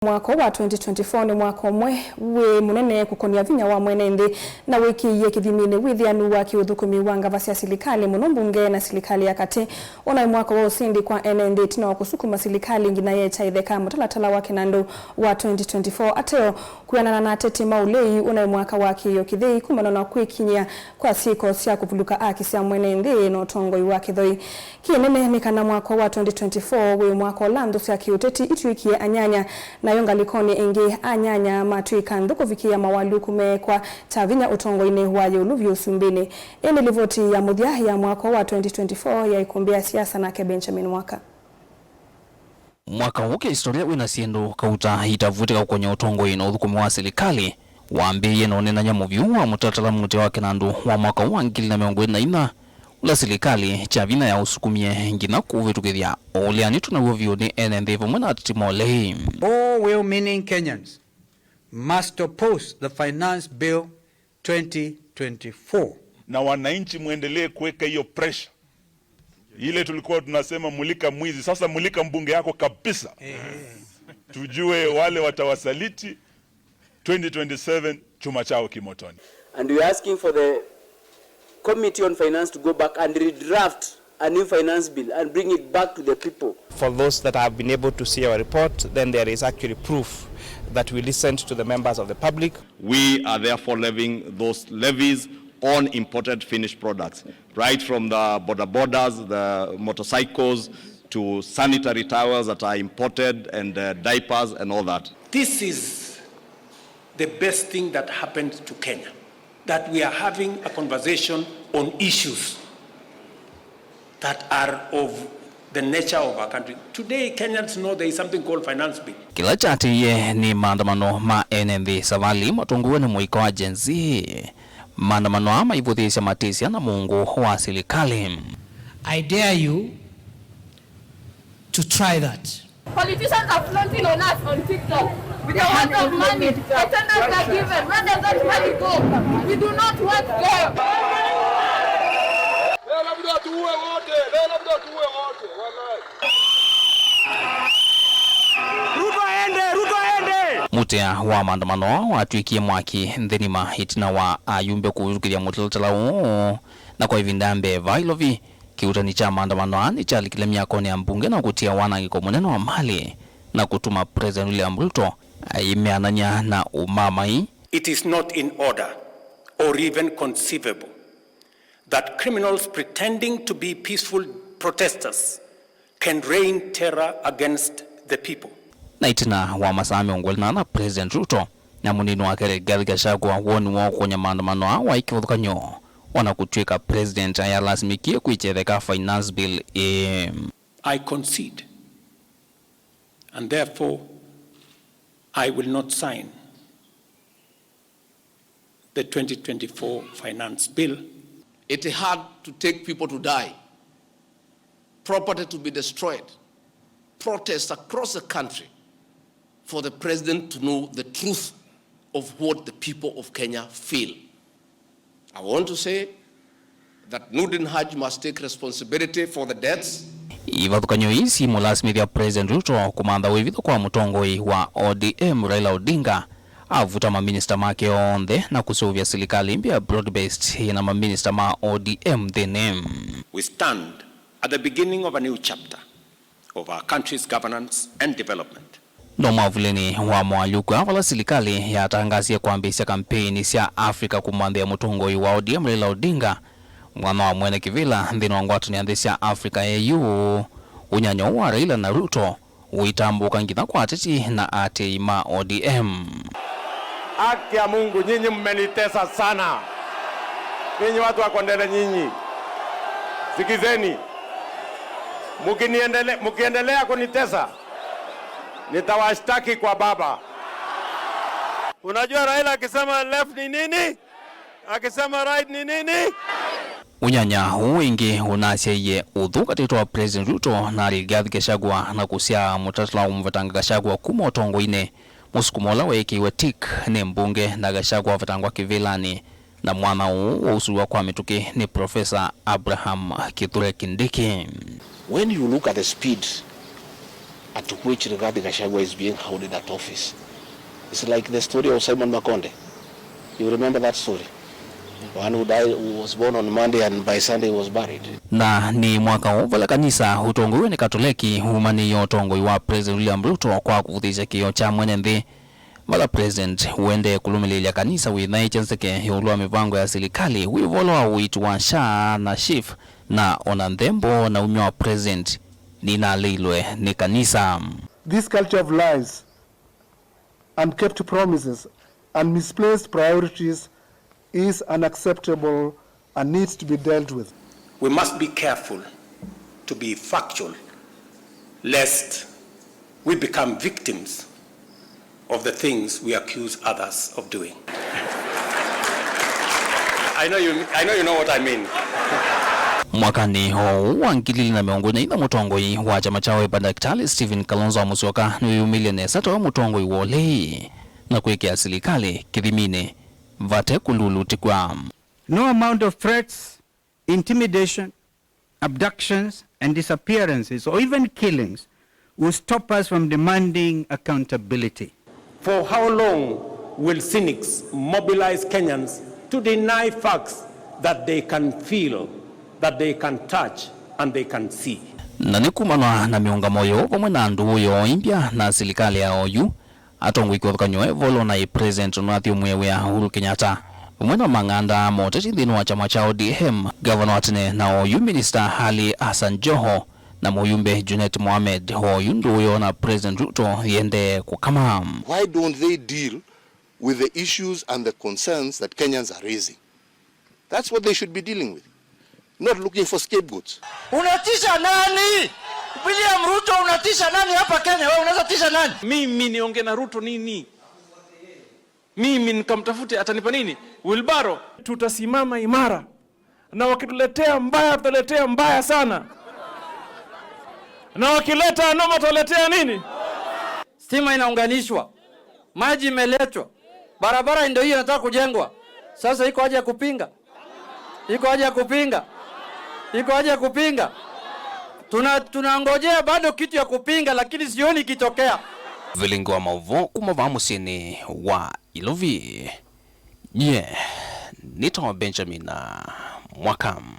Mwaka wa 2024 ni mwaka umwe we munene kukonia vinya wa mwenende na wiki ye kithimine withianu wa kiuthukumi wa ngava cia silikali muno mbunge na silikali ya kati ona mwaka wa usindi kwa NND tina wa kusukuma silikali ngina ye chaitheka mutalatala wa kinando wa 2024 ateo kuyanana na tete maulei ona mwaka wa kiyo kithei kumana na kwikinya kwa siko cia kuvuluka aki cia mwenende no tongoi wa kithoi kinene ni kana mwaka wa 2024 we mwaka lando cia kiuteti ituikie anyanya na yonga likoni ingi anyanya matuika nduko vikia mawalu kumekwa tavinya utongoine wa yoluvyo sumbini. Ene livoti ya mudia ya mwaka wa 2024 ya ikumbia siasa na ke Benjamin Waka. Mwaka huke historia wina siendo kauta hitavutika kwenye utongoine uthukumi wa serikali waambie nonena nyamuviu wa mutatala mute wa kinandu wa mwaka wa 2024 ula serikali chavina ya usukumie ngina kuvitukithia uliani tunawovyo ni NND vumwe na titimolei. All well-meaning Kenyans must oppose the Finance Bill 2024. Na wananchi muendelee kuweka hiyo pressure. Ile tulikuwa tunasema mulika mwizi, sasa mulika mbunge yako kabisa. Tujue wale watawasaliti 2027 chuma chao kimotoni. And we are asking for the Committee on Finance to go back and redraft a new finance bill and bring it back to the people. For those that have been able to see our report, then there is actually proof that we listened to the members of the public. We are therefore levying those levies on imported finished products, right from the borders, the motorcycles, to sanitary towels that are imported, and diapers and all that. This is the best thing that happened to Kenya, that we are having a conversation on issues that are of the nature of our country. Today, Kenyans know there is something called finance bill. Kila chati ye ni maandamano ma NND savali matunguwe ni mwiko wa jenzi. Maandamano ama ivuthisha matisia na mungu wa serikali. I dare you to try that. Politicians are flaunting on us on TikTok with the amount of money. Attendance are given. Where does that money go? We do not want them. Mutea wa maandamano watuikie mwaki ndenima hitina wa ayumbe kuzukiria mutalatala na kwa ivindambe vailovi kiutani cha maandamano ni chali kile miakoni ya mbunge na kutia wanangiko muneno wa mali na kutuma President William Ruto imeananya na umamai. It is not in order or even conceivable that criminals pretending to be peaceful protesters can rain terror against the people. Na itina wa masami ongolina na President Ruto na munino wa kere Gachagua woni wa kwenye maandamano wa ikivuthukanyo wana kutwika President ya lazimikie kuichetheka finance bill. I concede, and therefore I will not sign the 2024 finance bill. It had to take people to die, property to be destroyed, protests across the country for the president to know the truth of what the people of Kenya feel. I want to say that Nordin Haji must take responsibility for the deaths. Ivathukanyo isi mulasimi ya President Ruto kumanda wivitho kwa mutongoi wa ODM Raila Odinga avuta maminista make onde na kusuvya serikali mpya broad-based na maminista ma ODM the name. We stand at the beginning of a new chapter of our country's governance and development. No mavuleni wa mwaluku avala serikali ya tangazia kuambisha kampeni sia Afrika kumwandhia mutongoi wa ODM Raila Odinga mwana wa mwene kivila ndino wangwatu ni andesha Afrika AU unyanyo wa Raila na Ruto uitambuka ngina kwa ateti na ate ima ODM. Haki ya Mungu, nyinyi mmenitesa sana. Nyinyi watu wa Kondele nyinyi. Sikizeni. Mukiendelea kunitesa, nitawashtaki kwa baba. Unajua Raila akisema left ni nini? Akisema right ni nini? Unyanya wingi unaseye udhuka tito wa President Ruto na Rigathi Gachagua na kusia mutatala umvatanga Gachagua kuma utongoine musukumola weki wetik ni mbunge na Gachagua vatangwa kivilani na mwana wa usuwa kwa mituki ni Professor Abraham Kithure Kindiki. When you look at the speed at which Rigathi Gachagua is being held in that office. It's like the story of Simon Makonde. You remember that story? One who died, who was born on Monday and by Sunday was buried. Na ni mwaka uvala kanisa utongoiwe ni Katoliki humani yotongoi wa President William Ruto kwa kuvuthisha kio cha mwenenthi. Vala President uende kulumililia kanisa witha ichenseke yulua mipango ya serikali wivolo wa uitu wa SHA na SHIF na onanthembo na umyo wa President nina leilwe ni kanisa. This culture of lies, unkept promises and misplaced priorities is unacceptable and needs to be dealt with. We must be careful to be factual, lest we become victims of the things we accuse others of doing. I know you know what I mean. Mwakani ho wangilili na miongoni na mutongoi wa chama cha Wiper Daktari Stephen Kalonzo Musyoka ni umilione sato wa mutongoi wole na kuwekea serikali kidhimine vate kululu tikwa. No amount of threats, intimidation, abductions and disappearances or even killings will stop us from demanding accountability. For how long will cynics mobilize Kenyans to deny facts that they can feel, that they can touch and they can see? Na nikumanwa na miunga moyo pamwe na ndu yo impya na serikali ya OU atongwi kwakanywe volo na President Nathi Mwewe Uhuru Kenyatta umwena manganda moteti ndinu wa chama cha ODM Governor Atene na OU Minister Hali Hassan Joho na muyumbe Junet Mohamed OU ndu na President Ruto yende kukama. Why don't they deal with the issues and the concerns that Kenyans are raising? That's what they should be dealing with, not looking for scapegoats. Unatisha nani? William Ruto unatisha nani hapa Kenya? Wewe unaweza tisha nani? Mimi niongee na Ruto nini? Mimi nikamtafute atanipa nini? Wilbaro. Tutasimama imara. Na wakituletea mbaya tutaletea mbaya sana. Na wakileta noma tutaletea nini? Stima inaunganishwa. Maji imeletwa. Barabara ndio hiyo inataka kujengwa. Sasa iko haja ya kupinga. Iko haja ya kupinga. Iko haja ya kupinga. Tunangojea bado kitu ya kupinga lakini sioni kitokea. Vilingo wa mauvo kumavamu sini wa Ilovi. Nitoa Benjamin Mwakam.